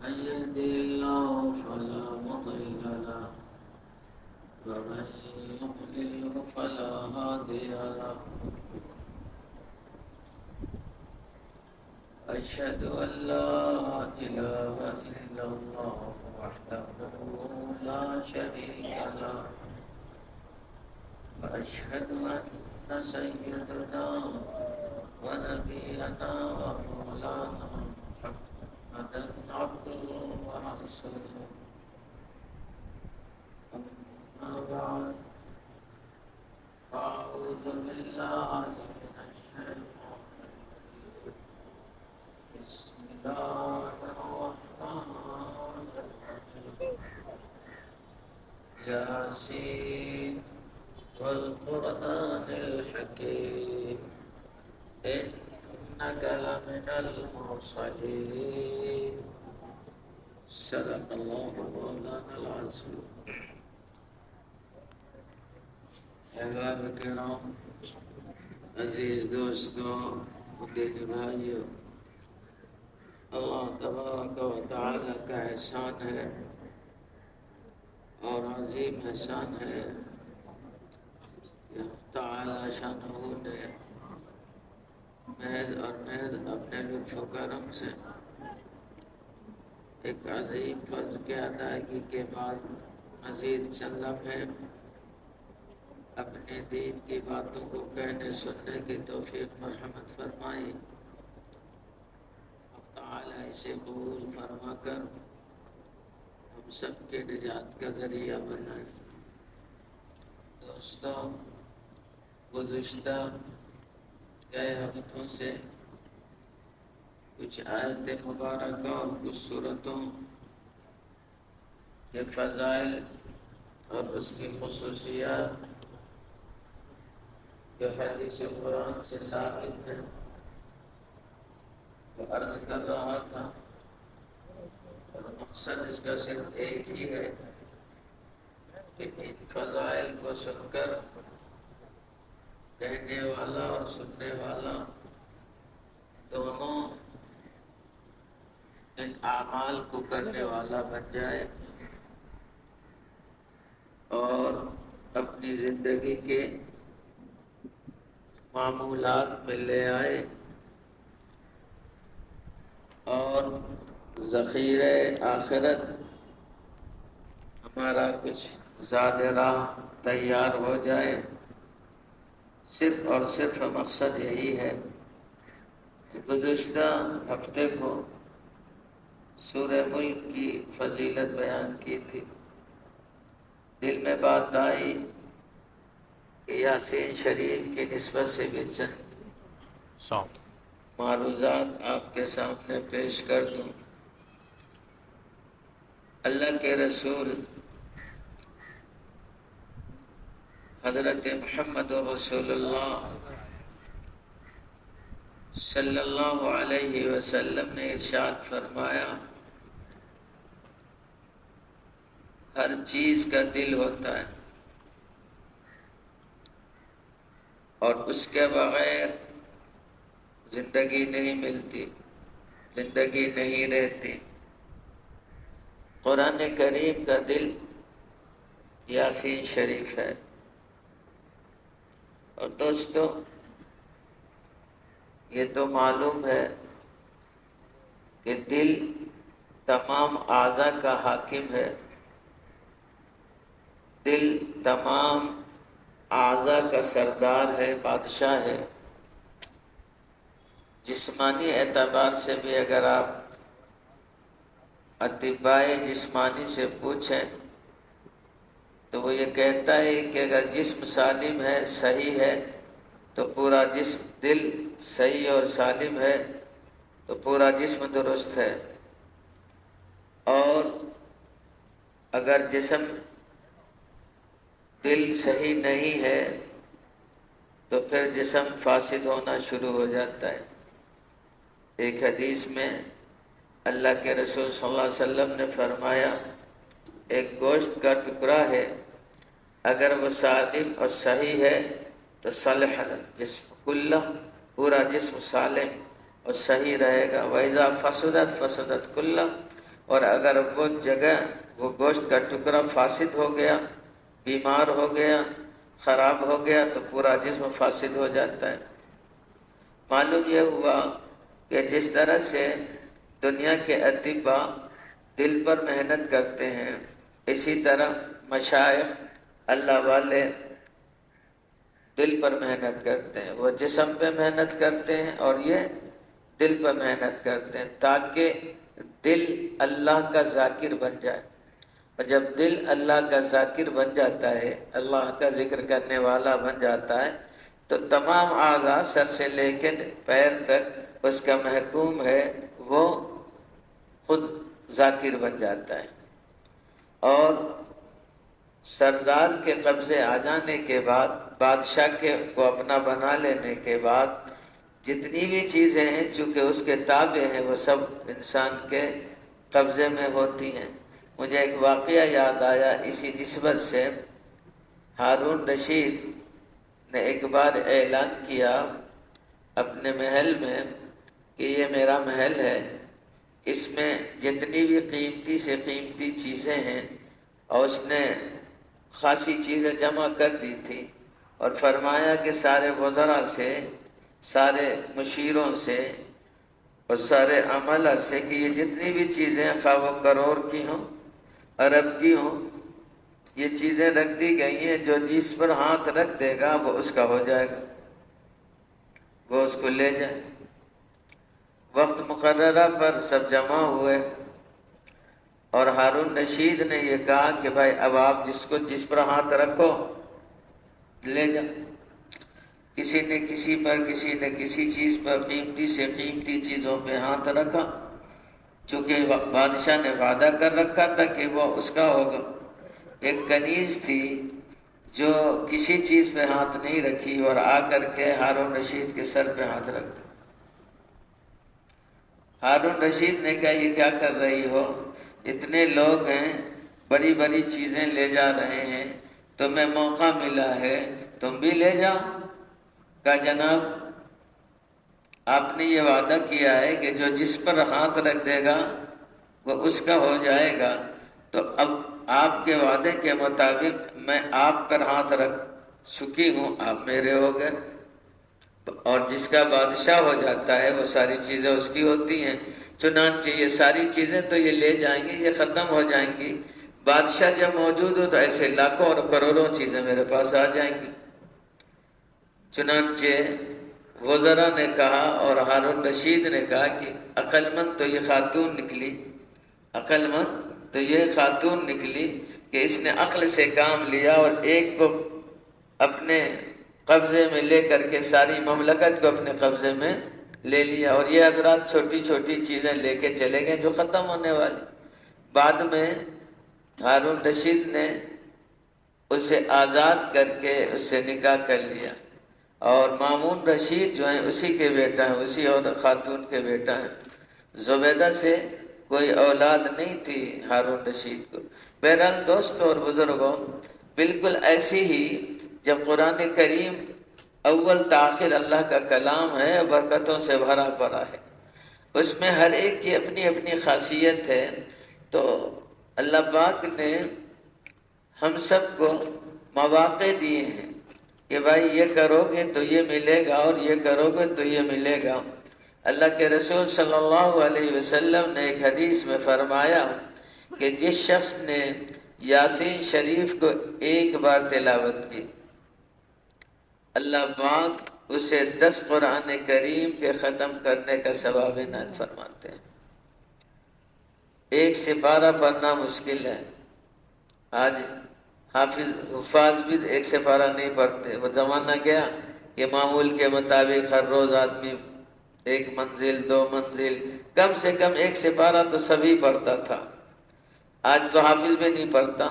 من يهده الله فلا مضل له ومن يضلل فلا هادي له أشهد أن لا إله إلا الله وحده لا شريك له وأشهد أن سيدنا ونبينا ومولانا محمدا عبده ورسوله أما بعد أعوذ بالله من الشيطان الرجيم بسم الله الرحمن الرحيم ياسين والقرآن الحكيم إنك لمن المرسلين صدق الله مولانا العظيم. احباب کرام، عزیز دوستوں، دین بھائیوں، اللہ تبارک و تعالی کا احسان ہے اور عظیم احسان ہے کہ تعالی شانہ نے محض اور محض اپنے لطف و کرم سے ایک عظیم فرض کے ادائیگی کے بعد مزید چند لمحے اپنے دین کی باتوں کو کہنے سننے کی توفیق مرحمت فرمائی. اب تعالی اسے قبول فرما کر ہم سب کے نجات کا ذریعہ بنائے. دوستوں، گزشتہ کئی ہفتوں سے کچھ آیت مبارکہ اور کچھ سورتوں کے فضائل اور اس کی خصوصیات جو حدیث قرآن سے ثابت ہے وہ عرض کر رہا تھا، اور مقصد اس کا صرف ایک ہی ہے کہ ان فضائل کو سن کر کہنے والا اور سننے والا دونوں ان اعمال کو کرنے والا بن جائے اور اپنی زندگی کے معمولات میں لے آئے اور ذخیرہ آخرت ہمارا کچھ زیادہ راہ تیار ہو جائے. صرف اور صرف مقصد یہی ہے کہ گزشتہ ہفتے کو سورہ ملک کی فضیلت بیان کی تھی. دل میں بات آئی کہ یاسین شریف کی نسبت سے بھی چند معروضات آپ کے سامنے پیش کر دوں. اللہ کے رسول حضرت محمد رسول اللہ صلی اللہ علیہ وسلم نے ارشاد فرمایا، ہر چیز کا دل ہوتا ہے اور اس کے بغیر زندگی نہیں ملتی، زندگی نہیں رہتی. قرآن کریم کا دل یاسین شریف ہے. اور دوستو، یہ تو معلوم ہے کہ دل تمام اعضاء کا حاکم ہے، دل تمام اعضاء کا سردار ہے، بادشاہ ہے. جسمانی اعتبار سے بھی اگر آپ اطباء جسمانی سے پوچھیں تو وہ یہ کہتا ہے کہ اگر جسم سالم ہے، صحیح ہے، تو پورا جسم، دل صحیح اور سالم ہے تو پورا جسم درست ہے. اور اگر جسم، دل صحیح نہیں ہے تو پھر جسم فاسد ہونا شروع ہو جاتا ہے. ایک حدیث میں اللہ کے رسول صلی اللہ علیہ وسلم نے فرمایا، ایک گوشت کا ٹکڑا ہے، اگر وہ سالم اور صحیح ہے تو صالح الجسم کلہ، پورا جسم سالم اور صحیح رہے گا. وَإِذَا فَسُدَتْ فَسُدَتْ كُلَّ، اور اگر وہ جگہ وہ گوشت کا ٹکڑا فاسد ہو گیا، بیمار ہو گیا، خراب ہو گیا تو پورا جسم فاسد ہو جاتا ہے۔ معلوم یہ ہوا کہ جس طرح سے دنیا کے اطباء دل پر محنت کرتے ہیں، اسی طرح مشائخ اللہ والے دل پر محنت کرتے ہیں۔ وہ جسم پہ محنت کرتے ہیں اور یہ دل پر محنت کرتے ہیں، تاکہ دل اللہ کا ذاکر بن جائے۔ اور جب دل اللہ کا ذاکر بن جاتا ہے، اللہ کا ذکر کرنے والا بن جاتا ہے، تو تمام اعضاء سر سے لے کے پیر تک اس کا محکوم ہے، وہ خود ذاکر بن جاتا ہے۔ اور سردار کے قبضے آ جانے کے بعد، بادشاہ کو اپنا بنا لینے کے بعد، جتنی بھی چیزیں ہیں چونکہ اس کے تابع ہیں وہ سب انسان کے قبضے میں ہوتی ہیں۔ مجھے ایک واقعہ یاد آیا اسی نسبت سے۔ ہارون رشید نے ایک بار اعلان کیا اپنے محل میں کہ یہ میرا محل ہے، اس میں جتنی بھی قیمتی سے قیمتی چیزیں ہیں، اور اس نے خاصی چیزیں جمع کر دی تھی، اور فرمایا کہ سارے وزراء سے، سارے مشیروں سے اور سارے عملہ سے کہ یہ جتنی بھی چیزیں خواہ وہ کروڑ کی ہوں، ارب کی ہوں، یہ چیزیں رکھ دی گئی ہیں، جو جس پر ہاتھ رکھ دے گا وہ اس کا ہو جائے گا، وہ اس کو لے جائے۔ وقت مقررہ پر سب جمع ہوئے اور ہارون رشید نے یہ کہا کہ بھائی اب آپ جس پر ہاتھ رکھو لے جا۔ کسی نے کسی پر، کسی نے کسی چیز پر، قیمتی سے قیمتی چیزوں پہ ہاتھ رکھا، چونکہ بادشاہ نے وعدہ کر رکھا تھا کہ وہ اس کا ہوگا۔ ایک کنیز تھی جو کسی چیز پہ ہاتھ نہیں رکھی اور آ کر کے ہارون رشید کے سر پہ ہاتھ رکھ دیا۔ ہارون رشید نے کہا یہ کیا کر رہی ہو؟ اتنے لوگ ہیں، بڑی بڑی چیزیں لے جا رہے ہیں، تمہیں موقع ملا ہے، تم بھی لے جاؤ۔ کہا جناب آپ نے یہ وعدہ کیا ہے کہ جو جس پر ہاتھ رکھ دے گا وہ اس کا ہو جائے گا، تو اب آپ کے وعدے کے مطابق میں آپ پر ہاتھ رکھ چکی ہوں، آپ میرے ہو گئے۔ اور جس کا بادشاہ ہو جاتا ہے وہ ساری چیزیں اس کی ہوتی ہیں۔ چنانچہ یہ ساری چیزیں تو یہ لے جائیں گی، یہ ختم ہو جائیں گی، بادشاہ جب موجود ہو تو ایسے لاکھوں اور کروڑوں چیزیں میرے پاس آ جائیں گی۔ چنانچہ وزراء نے کہا اور ہارون رشید نے کہا کہ عقل مند تو یہ خاتون نکلی، عقل مند تو یہ خاتون نکلی کہ اس نے عقل سے کام لیا اور ایک کو اپنے قبضے میں لے کر کے ساری مملکت کو اپنے قبضے میں لے لیا، اور یہ حضرات چھوٹی چھوٹی چیزیں لے کے چلے گئے جو ختم ہونے والی۔ بعد میں ہارون رشید نے اسے آزاد کر کے اس سے نکاح کر لیا، اور مامون رشید جو ہیں اسی کے بیٹا ہیں، اسی اور خاتون کے بیٹا ہیں۔ زبیدہ سے کوئی اولاد نہیں تھی ہارون رشید کو۔ بہرحال دوستوں اور بزرگوں، بالکل ایسی ہی جب قرآن کریم اول تاخیر اللہ کا کلام ہے، برکتوں سے بھرا پڑا ہے، اس میں ہر ایک کی اپنی اپنی خاصیت ہے، تو اللہ پاک نے ہم سب کو مواقع دیے ہیں کہ بھائی یہ کرو گے تو یہ ملے گا اور یہ کرو گے تو یہ ملے گا۔ اللہ کے رسول صلی اللہ علیہ وسلم نے ایک حدیث میں فرمایا کہ جس شخص نے یاسین شریف کو ایک بار تلاوت کی، اللہ پاک اسے 10 قرآن کریم کے ختم کرنے کا ثواب عنایت فرماتے ہیں۔ ایک سپارہ پڑھنا مشکل ہے، آج حفاظ بھی ایک سپارہ نہیں پڑھتے۔ وہ زمانہ گیا کہ معمول کے مطابق ہر روز آدمی 1 منزل 2 منزل، کم سے کم 1 سپارہ تو سبھی پڑھتا تھا۔ آج تو حافظ بھی نہیں پڑھتا،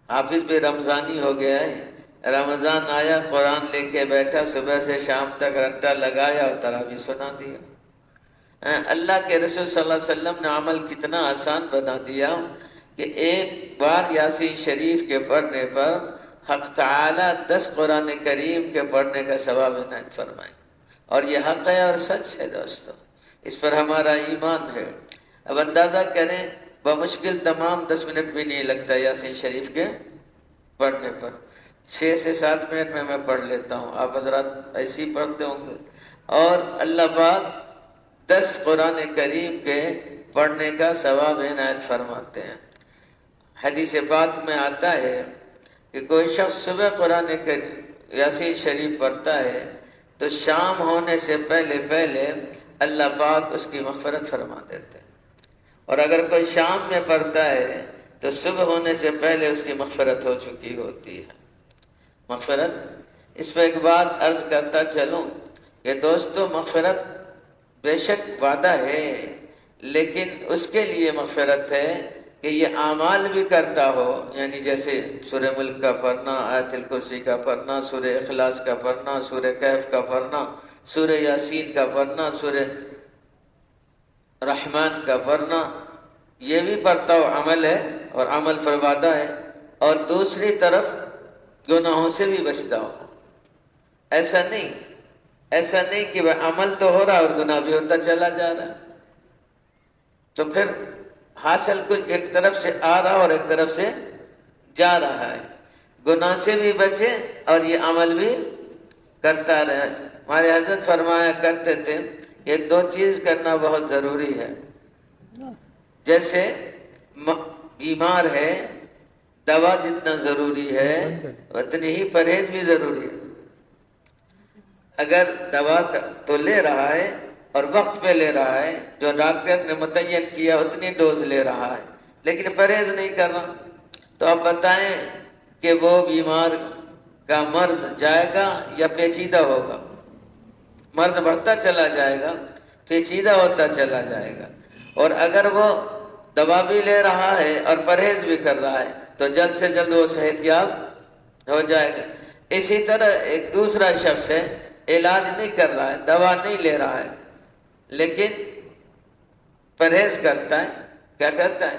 حافظ بھی رمضانی ہو گیا ہے۔ رمضان آیا، قرآن لے کے بیٹھا، صبح سے شام تک رٹا لگایا اور تراویح سنا دیا۔ اللہ کے رسول صلی اللہ علیہ وسلم نے عمل کتنا آسان بنا دیا کہ ایک بار یاسین شریف کے پڑھنے پر حق تعالی 10 قرآن کریم کے پڑھنے کا ثواب عنایت فرمائے، اور یہ حق ہے اور سچ ہے دوستو، اس پر ہمارا ایمان ہے۔ اب اندازہ کریں بمشکل تمام 10 منٹ بھی نہیں لگتا یاسین شریف کے پڑھنے پر، 6 سے 7 منٹ میں پڑھ لیتا ہوں، آپ حضرات ایسے ہی پڑھتے ہوں گے۔ اور اللہ پاک 10 قرآن کریم کے پڑھنے کا ثواب عنایت فرماتے ہیں۔ حدیث پاک میں آتا ہے کہ کوئی شخص صبح قرآن یاسین شریف پڑھتا ہے تو شام ہونے سے پہلے اللہ پاک اس کی مغفرت فرما دیتے ہیں، اور اگر کوئی شام میں پڑھتا ہے تو صبح ہونے سے پہلے اس کی مغفرت ہو چکی ہوتی ہے۔ مغفرت، اس پہ ایک بات عرض کرتا چلوں کہ دوستو، مغفرت بے شک وعدہ ہے، لیکن اس کے لیے مغفرت ہے کہ یہ اعمال بھی کرتا ہو، یعنی جیسے سورہ ملک کا پڑھنا، آیت الکرسی کا پڑھنا، سورہ اخلاص کا پڑھنا، سورہ کہف کا پڑھنا، سورہ یاسین کا پڑھنا، سورہ رحمان کا پڑھنا، یہ بھی پڑھتا ہو، عمل ہے اور عمل پر وعدہ ہے، اور دوسری طرف گناہوں سے بھی بچتا ہو۔ ایسا نہیں کہ وہ عمل تو ہو رہا اور گناہ بھی ہوتا چلا جا رہا ہے، تو پھر حاصل کچھ ایک طرف سے آ رہا اور ایک طرف سے جا رہا ہے۔ گناہ سے بھی بچے اور یہ عمل بھی کرتا رہے۔ ہمارے حضرت فرمایا کرتے تھے یہ 2 چیز کرنا بہت ضروری ہے، جیسے بیمار ہے دوا جتنا ضروری ہے اتنی ہی پرہیز بھی ضروری ہے۔ اگر دوا تو لے رہا ہے اور وقت پہ لے رہا ہے، جو ڈاکٹر نے متعین کیا اتنی ڈوز لے رہا ہے، لیکن پرہیز نہیں کر رہا، تو آپ بتائیں کہ وہ بیمار کا مرض جائے گا یا پیچیدہ ہوگا؟ مرض بڑھتا چلا جائے گا، پیچیدہ ہوتا چلا جائے گا۔ اور اگر وہ دوا بھی لے رہا ہے اور پرہیز بھی کر رہا ہے تو جلد سے جلد وہ صحت یاب ہو جائے گا۔ اسی طرح ایک دوسرا شخص ہے، علاج نہیں کر رہا ہے، دوا نہیں لے رہا ہے، لیکن پرہیز کرتا ہے، کیا کرتا ہے؟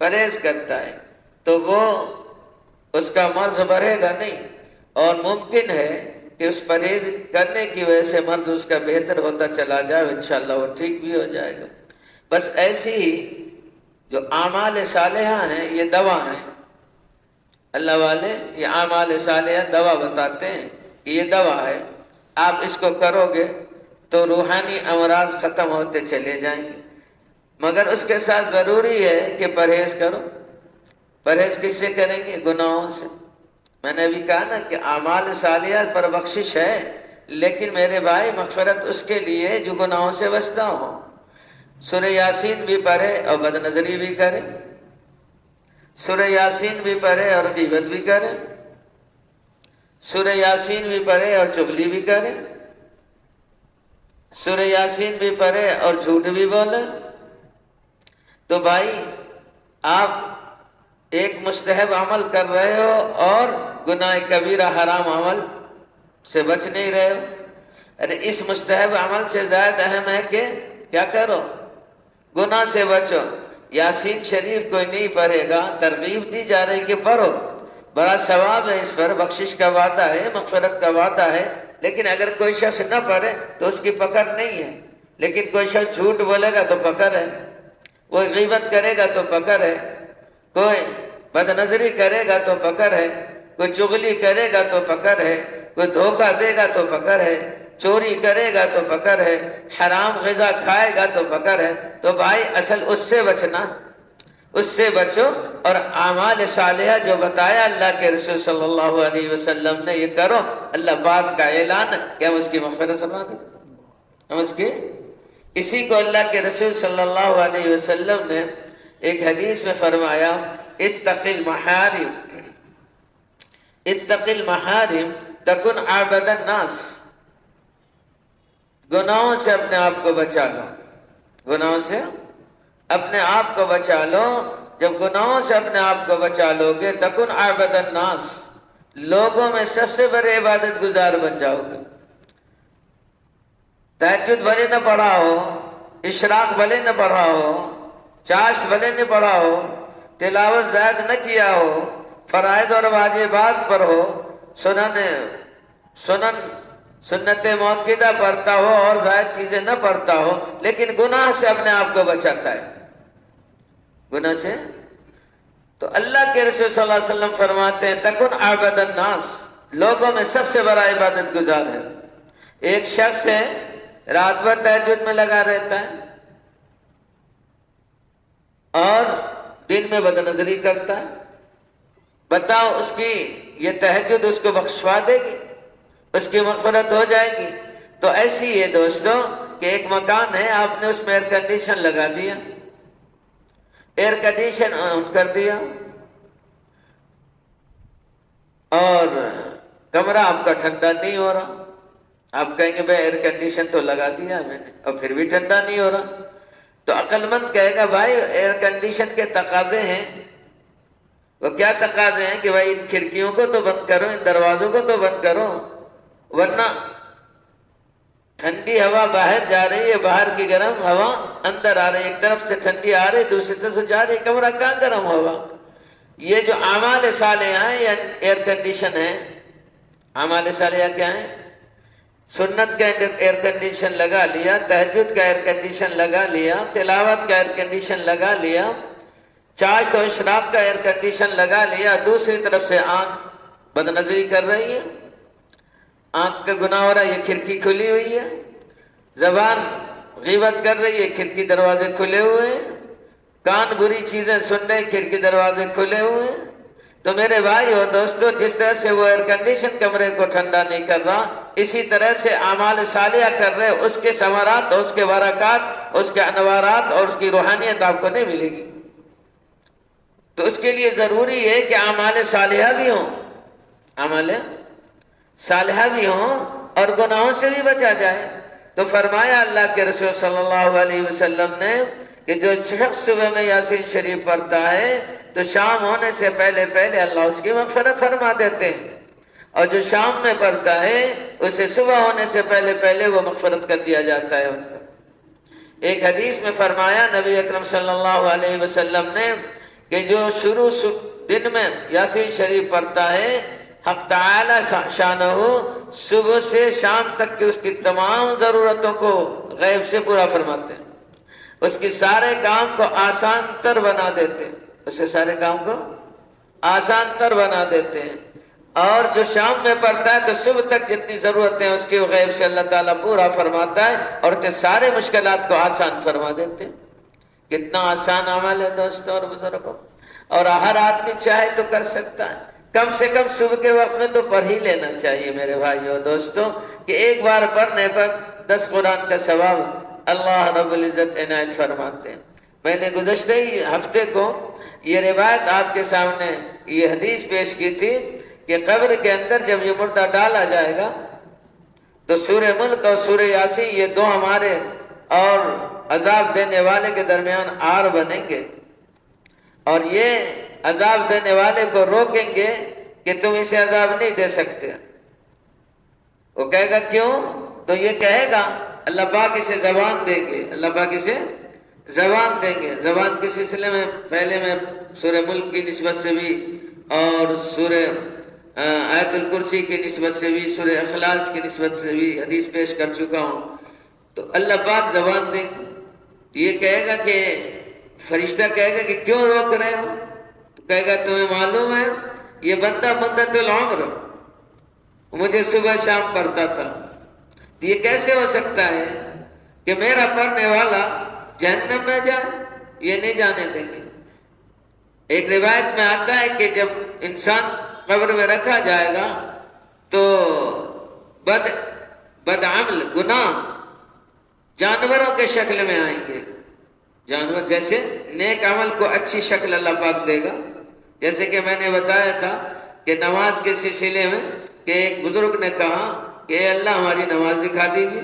پرہیز کرتا ہے، تو وہ اس کا مرض بڑھے گا نہیں، اور ممکن ہے کہ اس پرہیز کرنے کی وجہ سے مرض اس کا بہتر ہوتا چلا جائے، انشاءاللہ وہ ٹھیک بھی ہو جائے گا۔ بس ایسی ہی جو اعمال صالحہ ہیں یہ دوا ہیں، اللہ والے یہ اعمال صالحہ دوا بتاتے ہیں کہ یہ دوا ہے، آپ اس کو کرو گے تو روحانی امراض ختم ہوتے چلے جائیں گے، مگر اس کے ساتھ ضروری ہے کہ پرہیز کرو۔ پرہیز کس سے کریں گے؟ گناہوں سے۔ میں نے ابھی کہا نا کہ اعمال صالحہ پر بخشش ہے، لیکن میرے بھائی مغفرت اس کے لیے جو گناہوں سے بچتا ہو۔ سورہ یاسین بھی پڑھے اور بد نظری بھی کرے، سورہ یاسین بھی پڑھے اور غیبت بھی کرے، سورہ یاسین بھی پڑھے اور چغلی بھی کرے، سورہ یاسین بھی پڑھے اور جھوٹ بھی بولے، تو بھائی آپ ایک مستحب عمل کر رہے ہو اور گناہ کبیرہ حرام عمل سے بچ نہیں رہے ہو۔ ارے اس مستحب عمل سے زیادہ اہم ہے کہ کیا کرو؟ گناہ سے بچو۔ یاسین شریف کوئی نہیں پڑھے گا، ترغیب دی جا رہی کہ پڑھو، بڑا ثواب ہے، اس پر بخشش کا وعدہ ہے، مغفرت کا وعدہ ہے، لیکن اگر کوئی شخص نہ پڑھے تو اس کی پکڑ نہیں ہے۔ لیکن کوئی شخص جھوٹ بولے گا تو پکڑ ہے، کوئی غیبت کرے گا تو پکڑ ہے، کوئی بد نظری کرے گا تو پکڑ ہے، کوئی چغلی کرے گا تو پکڑ ہے، کوئی دھوکہ دے گا تو پکڑ ہے، چوری کرے گا تو پکڑ ہے، حرام غذا کھائے گا تو پکڑ ہے۔ تو بھائی اصل اس سے بچنا، اس سے بچو، اور اعمال صالحہ جو بتایا اللہ کے رسول صلی اللہ علیہ وسلم نے یہ کرو۔ اللہ پاک کا اعلان ہے کہ ہم اس کی مغفرت فرما دیں، ہم اس کی، اسی کو اللہ کے رسول صلی اللہ علیہ وسلم نے ایک حدیث میں فرمایا، اتق المحارم، اتق المحارم تکن عابد الناس، گناہوں سے اپنے آپ کو بچا لو، گناہوں سے اپنے آپ کو بچا لو۔ جب گناہوں سے اپنے آپ کو بچا لو گے تکن عابد الناس، لوگوں میں سب سے بڑے عبادت گزار بن جاؤ گے۔ تہجد بھلے نہ پڑھا ہو، اشراق بھلے نہ پڑھا ہو، چاشت بھلے نہ پڑھا ہو، تلاوت زائد نہ کیا ہو، فرائض اور واجبات پر ہو، سنت موقدہ پڑھتا ہو اور زائد چیزیں نہ پڑھتا ہو، لیکن گناہ سے اپنے آپ کو بچاتا ہے، گناہ سے. تو اللہ کے رسول صلی اللہ علیہ وسلم فرماتے ہیں تکن عبد الناس، لوگوں میں سب سے بڑا عبادت گزار ہے ایک شخص ہے رات بھر تہجد میں لگا رہتا ہے اور دن میں بد نظری کرتا ہے. بتاؤ اس کی یہ تہجد اس کو بخشوا دے گی؟ اس کی مغفرت ہو جائے گی؟ تو ایسی ہے دوستوں کہ ایک مکان ہے، آپ نے اس میں ایئر کنڈیشن لگا دیا، ایئر کنڈیشن آن کر دیا اور کمرہ آپ کا ٹھنڈا نہیں ہو رہا. آپ کہیں گے بھائی ایئر کنڈیشن تو لگا دیا میں نے اور پھر بھی ٹھنڈا نہیں ہو رہا. تو عقل مند کہے گا بھائی ایئر کنڈیشن کے تقاضے ہیں. وہ کیا تقاضے ہیں کہ بھائی ان کھڑکیوں کو تو بند کرو، ان دروازوں کو تو بند کرو، ورنہ ٹھنڈی ہوا باہر جا رہی ہے، باہر کی گرم ہوا اندر آ رہی ہے، ایک طرف سے ٹھنڈی آ رہی دوسری طرف سے جا رہی، کمرہ کہاں گرم ہوگا؟ یہ جو اعمال صالحہ ہیں یا ایئر کنڈیشن ہے. اعمال صالحہ کیا ہے؟ سنت کا ایئر کنڈیشن لگا لیا، تہجد کا ایئر کنڈیشن لگا لیا، تلاوت کا ایئر کنڈیشن لگا لیا، چاشت و اشراق کا ایئر کنڈیشن لگا لیا، دوسری طرف سے آنکھ بد نظری کر رہی ہے، آنکھ کا گناہ ہو رہا ہے، یہ کھڑکی کھلی ہوئی ہے، زبان غیبت کر رہی ہے، کھڑکی دروازے کھلے ہوئے ہیں، کان بری چیزیں سن رہے، کھڑکی دروازے کھلے ہوئے ہیں. تو میرے بھائی اور دوستو، جس طرح سے وہ ایئر کنڈیشن کمرے کو ٹھنڈا نہیں کر رہا، اسی طرح سے اعمال صالحہ کر رہے، اس کے ثمرات اور اس کے برکات، اس کے انوارات اور اس کی روحانیت آپ کو نہیں ملے گی. تو اس کے لیے ضروری ہے کہ اعمال صالحہ بھی ہوں، اعمال صالحہ بھی ہوں اور گناہوں سے بھی بچا جائے. تو فرمایا اللہ کے رسول صلی اللہ علیہ وسلم نے کہ جو شخص صبح میں یاسین شریف پڑھتا ہے تو شام ہونے سے پہلے پہلے اللہ اس کی مغفرت فرما دیتے ہیں، اور جو شام میں پڑھتا ہے اسے صبح ہونے سے پہلے پہلے وہ مغفرت کر دیا جاتا ہے ان کو. ایک حدیث میں فرمایا نبی اکرم صلی اللہ علیہ وسلم نے کہ جو شروع دن میں یاسین شریف پڑھتا ہے، حق تعالی شانہ صبح سے شام تک کی اس کی تمام ضرورتوں کو غیب سے پورا فرماتے ہیں، اس کی سارے کام کو آسان تر بنا دیتے ہیں، اسے سارے کام کو آسان تر بنا دیتے ہیں. اور جو شام میں پڑھتا ہے تو صبح تک جتنی ضرورتیں اس کی غیب سے اللہ تعالیٰ پورا فرماتا ہے اور اس کے سارے مشکلات کو آسان فرما دیتے ہیں. کتنا آسان عمل ہے دوستوں اور بزرگوں، اور ہر آدمی چاہے تو کر سکتا ہے. کم سے کم صبح کے وقت میں تو پڑھ ہی لینا چاہیے میرے بھائیوں دوستوں کہ ایک بار پڑھنے پر 10 قرآن کا ثواب اللہ رب العزت عنایت فرماتے ہیں. میں نے گزشتہ ہی ہفتے کو یہ روایت آپ کے سامنے یہ حدیث پیش کی تھی کہ قبر کے اندر جب یہ مردہ ڈالا جائے گا تو سورہ ملک اور سورہ یاسین یہ دو ہمارے اور عذاب دینے والے کے درمیان آر بنیں گے، اور یہ عذاب دینے والے کو روکیں گے کہ تم اسے عذاب نہیں دے سکتے. وہ کہے گا کیوں؟ تو یہ کہے گا اللہ پاک اسے زبان دیں گے، اللہ پاک اسے زبان دیں گے. زبان کے سلسلے میں پہلے میں سورہ ملک کی نسبت سے بھی اور سورہ آیت الکرسی کی نسبت سے بھی، سورہ اخلاص کی نسبت سے بھی حدیث پیش کر چکا ہوں. تو اللہ پاک زبان دیں گے. یہ کہے گا کہ فرشتہ کہے گا کہ کیوں روک رہے ہو؟ تو کہے گا تمہیں معلوم ہے یہ بندہ مدت العمر مجھے صبح شام پڑھتا تھا، یہ کیسے ہو سکتا ہے کہ میرا پڑھنے والا جہنم میں جائے؟ یہ نہیں جانے دیں گے. ایک روایت میں آتا ہے کہ جب انسان قبر میں رکھا جائے گا تو بد عمل گناہ جانوروں کے شکل میں آئیں گے. جانور جیسے نیک عمل کو اچھی شکل اللہ پاک دے گا. جیسے کہ میں نے بتایا تھا کہ نماز کے سلسلے میں کہ ایک بزرگ نے کہا کہ اے اللہ ہماری نماز دکھا دیجیے.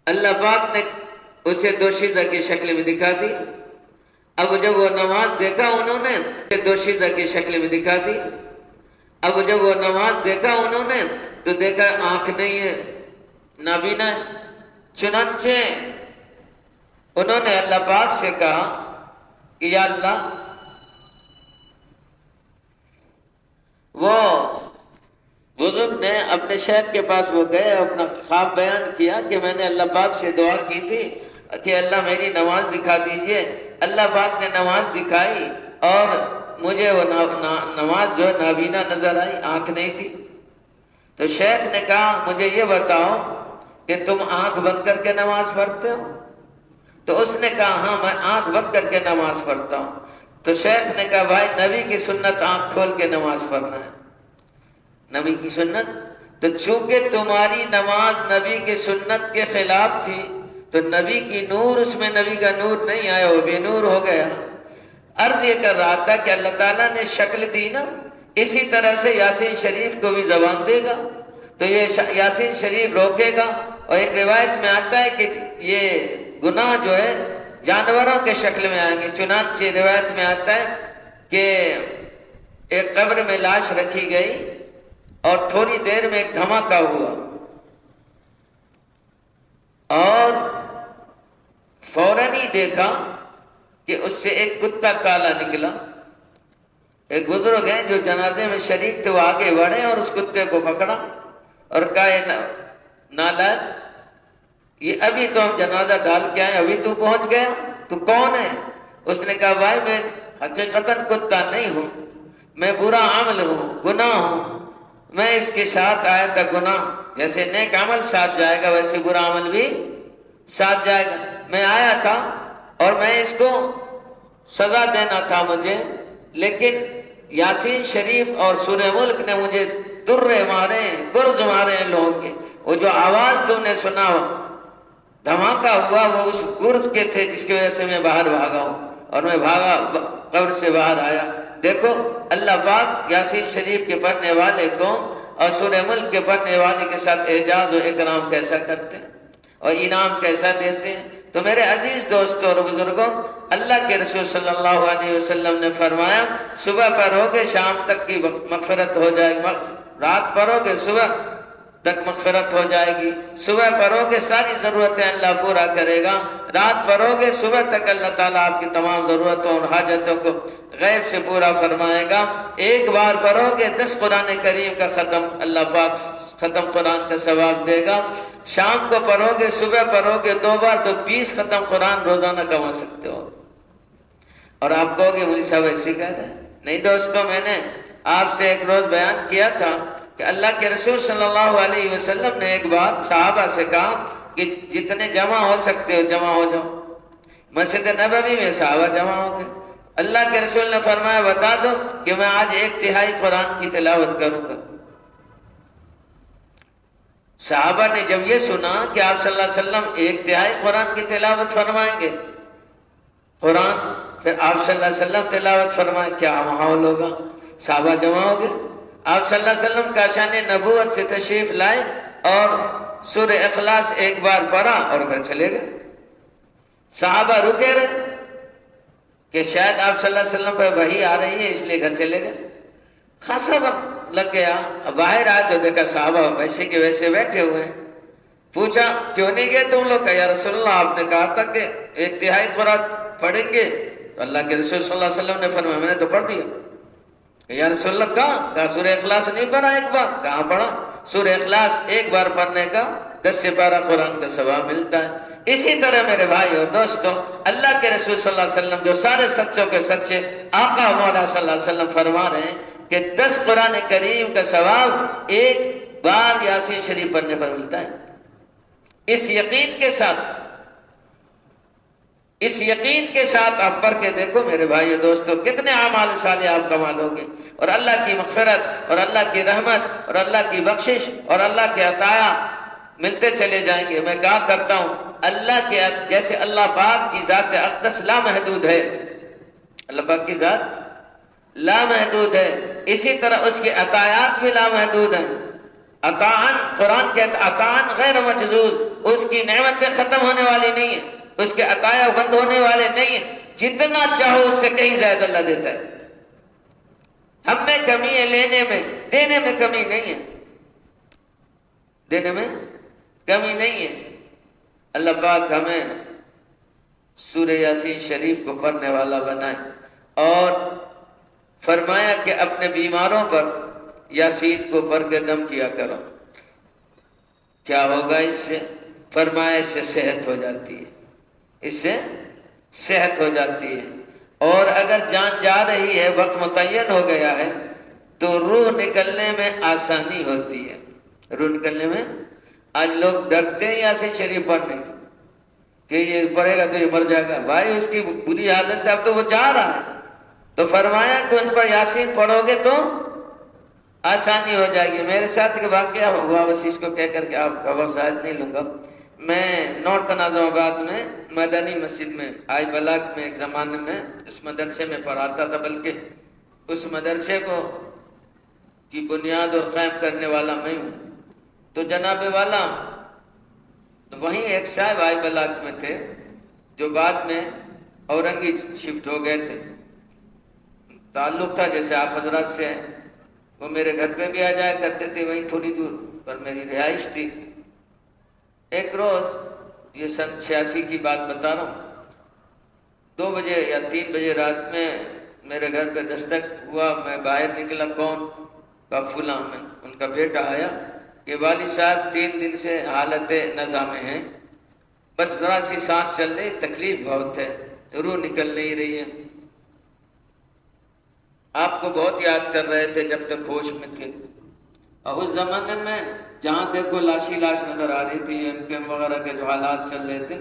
اللہ پاک نے اسے دوشیزہ کی شکل میں دکھا دی. اب جب وہ نماز دیکھا انہوں نے دوشیزہ کی شکل میں دکھا دی. اب جب وہ نماز دیکھا انہوں نے تو دیکھا آنکھ نہیں ہے، نابینا ہے. چنانچہ انہوں نے اللہ پاک سے کہا کہ یا اللہ، وہ بزرگ نے اپنے شیخ کے پاس وہ گئے، اپنا خواب بیان کیا کہ میں نے اللہ پاک سے دعا کی تھی کہ اللہ میری نماز دکھا دیجئے. اللہ پاک نے نماز دکھائی اور مجھے وہ نماز جو ہے نابینا نظر آئی، آنکھ نہیں تھی. تو شیخ نے کہا مجھے یہ بتاؤ کہ تم آنکھ بند کر کے نماز پڑھتے ہو؟ تو اس نے کہا ہاں میں آنکھ بند کر کے نماز پڑھتا ہوں. تو شیخ نے کہا بھائی نبی کی سنت آنکھ کھول کے نماز پڑھنا ہے. نبی کی سنت، تو چونکہ تمہاری نماز نبی کی سنت کے خلاف تھی تو نبی کی نور، اس میں نبی کا نور نہیں آیا، وہ بے نور ہو گیا. عرض یہ کر رہا تھا کہ اللہ تعالیٰ نے شکل دی نا، اسی طرح سے یاسین شریف کو بھی زبان دے گا تو یہ یاسین شریف روکے گا. اور ایک روایت میں آتا ہے کہ یہ گناہ جو ہے جانوروں کے شکل میں آئیں گے. چنانچہ روایت میں آتا ہے کہ ایک قبر میں لاش رکھی گئی اور تھوڑی دیر میں ایک دھماکہ ہوا اور فوراً ہی دیکھا کہ اس سے ایک کتا کالا نکلا. ایک بزرگ ہیں جو جنازے میں شریک تھے، وہ آگے بڑھے اور اس کتے کو پکڑا اور کہا نالائق، یہ ابھی تو ہم جنازہ ڈال کے آئے، ابھی تو پہنچ گیا، تو کون ہے؟ اس نے کہا بھائی میں حقیقتاً کتا نہیں ہوں، میں برا عمل ہوں، گناہ ہوں، میں اس کے ساتھ آیا تھا. گناہ جیسے نیک عمل ساتھ جائے گا ویسے برا عمل بھی ساتھ جائے گا. میں آیا تھا اور میں اس کو سزا دینا تھا مجھے، لیکن یاسین شریف اور سورہ ملک نے مجھے درے مارے، گرز مارے ہیں لوگوں کے. وہ جو آواز تم نے سنا دھماکہ ہوا وہ اس گرز کے تھے جس کی وجہ سے میں باہر بھاگا ہوں اور میں بھاگا قبر سے باہر آیا. دیکھو اللہ پاک یاسین شریف کے پڑھنے والے کو اور سورہ ملک کے پڑھنے والے کے ساتھ اعجاز و اکرام کیسا کرتے ہیں اور انعام کیسا دیتے ہیں. تو میرے عزیز دوستوں اور بزرگوں، اللہ کے رسول صلی اللہ علیہ وسلم نے فرمایا صبح پڑھو گے شام تک کی مغفرت ہو جائے گی، رات پڑھو گے صبح تک مغفرت ہو جائے گی. صبح پڑھو گے ساری ضرورتیں اللہ پورا کرے گا، رات پڑھو گے صبح تک اللہ تعالیٰ آپ کی تمام ضرورتوں اور حاجتوں کو غیب سے پورا فرمائے گا. ایک بار پڑھو گے 10 قرآن کریم کا ختم اللہ پاک ختم قرآن کا ثواب دے گا. شام کو پڑھو گے، صبح پڑھو گے 2 بار تو 20 ختم قرآن روزانہ کما سکتے ہو. اور آپ کہو گے مولوی صاحب ایسے کہہ رہے ہیں. نہیں دوستوں، میں نے آپ سے ایک روز بیان کیا تھا کہ اللہ کے رسول صلی اللہ علیہ وسلم نے ایک بار صحابہ سے کہا کہ جتنے جمع ہو سکتے ہو جمع ہو جاؤ. مسجد نبوی میں صحابہ جمع ہو گئے. اللہ کے رسول نے فرمایا بتا دو کہ میں آج 1/3 قرآن کی تلاوت کروں گا. صحابہ نے جب یہ سنا کہ آپ صلی اللہ علیہ وسلم 1/3 قرآن کی تلاوت فرمائیں گے قرآن، پھر آپ صلی اللہ علیہ وسلم تلاوت فرمائیں، کیا ماحول ہوگا. صحابہ جمع ہو گئے. آپ صلی اللہ علیہ وسلم کاشان نبوت سے تشریف لائے اور سورہ اخلاص ایک بار پڑھا اور گھر چلے گئے. صحابہ رکے رہے کہ شاید آپ صلی اللہ علیہ وسلم پہ وحی آ رہی ہے اس لیے گھر چلے گئے. خاصا وقت لگ گیا. باہر آئے تو دیکھا صحابہ ویسے کے ویسے بیٹھے ہوئے ہیں. پوچھا کیوں نہیں گئے تم لوگ؟ کہ یا رسول اللہ آپ نے کہا تھا کہ 1/3 قرآن پڑھیں گے. تو اللہ کے رسول صلی اللہ علیہ وسلم نے فرمایا میں نے تو پڑھ دیا. یا رسول اللہ کہا سورہ اخلاص نہیں پڑھا ایک بار؟ کہاں پڑھا؟ سورہ اخلاص ایک بار پڑھنے کا 10 سپارہ قرآن کا ثواب ملتا ہے. اسی طرح میرے بھائی اور دوستوں، اللہ کے رسول صلی اللہ علیہ وسلم جو سارے سچوں کے سچے آقا مولا صلی اللہ علیہ وسلم فرما رہے ہیں کہ 10 قرآن کریم کا ثواب ایک بار یاسین شریف پڑھنے پر ملتا ہے. اس یقین کے ساتھ آپ پڑھ کے دیکھو میرے بھائی اور دوستو کتنے اعمال صالح آپ کما لو گے اور اللہ کی مغفرت اور اللہ کی رحمت اور اللہ کی بخشش اور اللہ کے عطایا ملتے چلے جائیں گے. میں کہا کرتا ہوں اللہ کے جیسے اللہ پاک کی ذات اقدس لامحدود ہے، اللہ پاک کی ذات لامحدود ہے، اسی طرح اس کے عطایات بھی لامحدود ہیں. عطاءً قرآن کہتا عطاءً غیر مجزوز، اس کی نعمتیں ختم ہونے والی نہیں ہیں، اس کے عطایا بند ہونے والے نہیں ہیں. جتنا چاہو اس سے کہیں زیادہ اللہ دیتا ہے. ہم میں کمی ہے لینے میں، دینے میں کمی نہیں ہے، دینے میں کمی نہیں ہے. اللہ پاک ہمیں سورہ یاسین شریف کو پڑھنے والا بنائے. اور فرمایا کہ اپنے بیماروں پر یاسین کو پڑھ کے دم کیا کرو. کیا ہوگا اس سے؟ فرمایا اس سے صحت ہو جاتی ہے. اس سے صحت ہو جاتی ہے۔ اور اگر جان جا رہی ہے، وقت متعین ہو گیا ہے، تو روح نکلنے میں آسانی ہوتی ہے۔ روح نکلنے میں آج لوگ ڈرتے ہیں یاسین شریف پڑھنے کی کہ یہ پڑھے گا تو یہ مر جائے گا۔ بھائی اس کی بری حالت ہے، اب تو وہ جا رہا ہے، تو فرمایا کہ ان پر یاسین پڑھو گے تو آسانی ہو جائے گی۔ میرے ساتھ ایک واقعہ ہوا، بس اس کو کہہ کر کے آپ کا وقت شاید نہیں لوں گا۔ میں نارتھ ناظم آباد میں مدنی مسجد میں آئی بلاک میں ایک زمانے میں اس مدرسے میں پڑھاتا تھا، بلکہ اس مدرسے کو کی بنیاد اور قائم کرنے والا میں ہوں۔ تو جناب والا وہیں ایک صاحب آئی بلاک میں تھے جو بعد میں اورنگی شفٹ ہو گئے تھے۔ تعلق تھا جیسے آپ حضرات سے ہیں، وہ میرے گھر پہ بھی آ جایا کرتے تھے، وہیں تھوڑی دور پر میری رہائش تھی۔ ایک روز، یہ سن 86 کی بات بتا رہا ہوں، 2 بجے یا 3 بجے رات میں میرے گھر پہ دستک ہوا۔ میں باہر نکلا، کون؟ کا فلاں میں ان کا بیٹا آیا کہ والد صاحب 3 دن سے حالت نزا میں ہیں، بس ذرا سی سانس چل رہی، تکلیف بہت ہے، روح نکل نہیں رہی ہے، آپ کو بہت یاد کر رہے تھے جب تک ہوش میں تھے۔ اور اس زمانے میں جہاں دیکھو لاش ہی لاش نظر آ رہی تھی، ایم پی ایم وغیرہ کے جو حالات چل رہے تھے،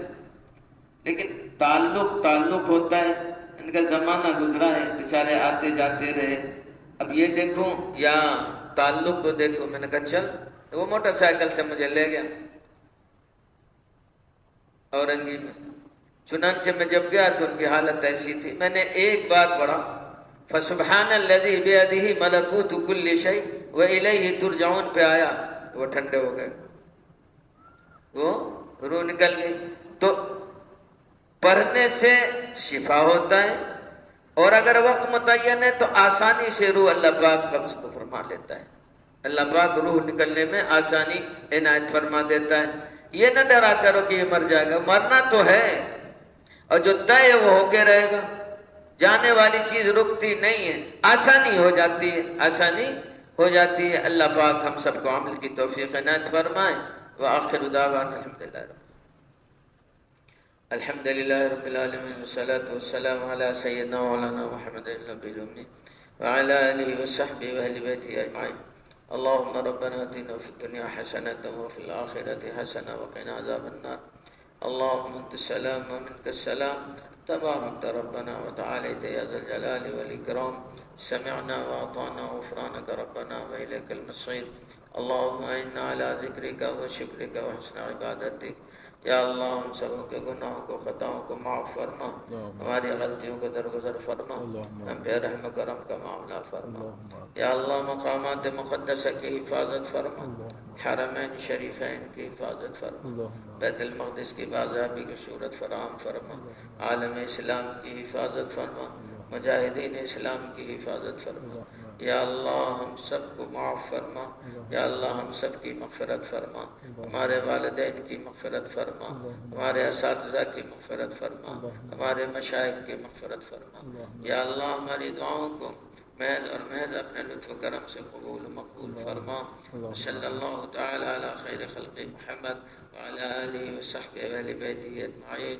لیکن تعلق ہوتا ہے۔ ان کا زمانہ گزرا ہے، بیچارے آتے جاتے رہے۔ اب یہ دیکھوں یا تعلق کو دیکھو، میں نے کہا چل، وہ موٹر سائیکل سے مجھے لے گیا اورنگی میں۔ چنانچہ میں جب گیا تو ان کی حالت ایسی تھی، میں نے ایک بات پڑھا، فسبحان الذی بیدہ ملکوت کل شیء والیہ ترجعون پہ آیا، وہ ٹھنڈے ہو گئے، وہ روح نکل گئی۔ تو پڑھنے سے شفا ہوتا ہے، اور اگر وقت متعین ہے تو آسانی سے روح اللہ پاک قبض کو فرما لیتا ہے۔ اللہ پاک روح نکلنے میں آسانی عنایت فرما دیتا ہے۔ یہ نہ ڈرا کرو کہ یہ مر جائے گا، مرنا تو ہے، اور جو طے ہے وہ ہو کے رہے گا۔ جانے والی چیز رکتی نہیں ہے، آسانی ہو جاتی ہے، آسانی ہو جاتی ہے۔ اللہ پاک ہم سب کو عمل کی توفیق عنایت فرمائے۔ وآخر دعوانا الحمد للہ رب العالمین، والصلاة والسلام علی سیدنا مولانا محمد النبی الأمی وعلی آلہ وصحبہ واہل بیتہ اجمعین۔ اللہم ربنا آتنا فی الدنیا حسنۃ وفی الآخرۃ حسنۃ وقنا عذاب النار۔ اللہم انت السلام ومنک السلام، تبارکت ربنا وتعالیت یا ذا الجلال والاکرام۔ سمعنا واطعنا غفرانک ربنا وإلیک المصیر۔ اللہم اعنا علی ذکرک وشکرک وحسن عبادتک۔ یا اللہ ہم سبوں کے گناہوں کو، خطاؤں کو معاف فرما، ہماری غلطیوں کو درگزر فرما، ہم پہ رحم و کرم کا معاملہ فرما۔ یا اللہ مقامات مقدسہ کی حفاظت فرما، حرمین شریفین کی حفاظت فرما، بیت المقدس کی بازابی کی صورت فراہم فرما، عالم اسلام کی حفاظت فرما، مجاہدین اسلام کی حفاظت فرما۔ یا اللہ ہم سب کو معاف فرما، یا اللہ ہم سب کی مغفرت فرما، ہمارے والدین کی مغفرت فرما، ہمارے اساتذہ کی مغفرت فرما، ہمارے مشائخ کی مغفرت فرما۔ یا اللہ ہماری دعاؤں کو محض اور محض اپنے لطف و کرم سے قبول و مقبول فرما۔ صلی اللہ تعالی علی خیر خلق محمد وعلی آلہ وصحبہ واہل بیتہ اجمعین۔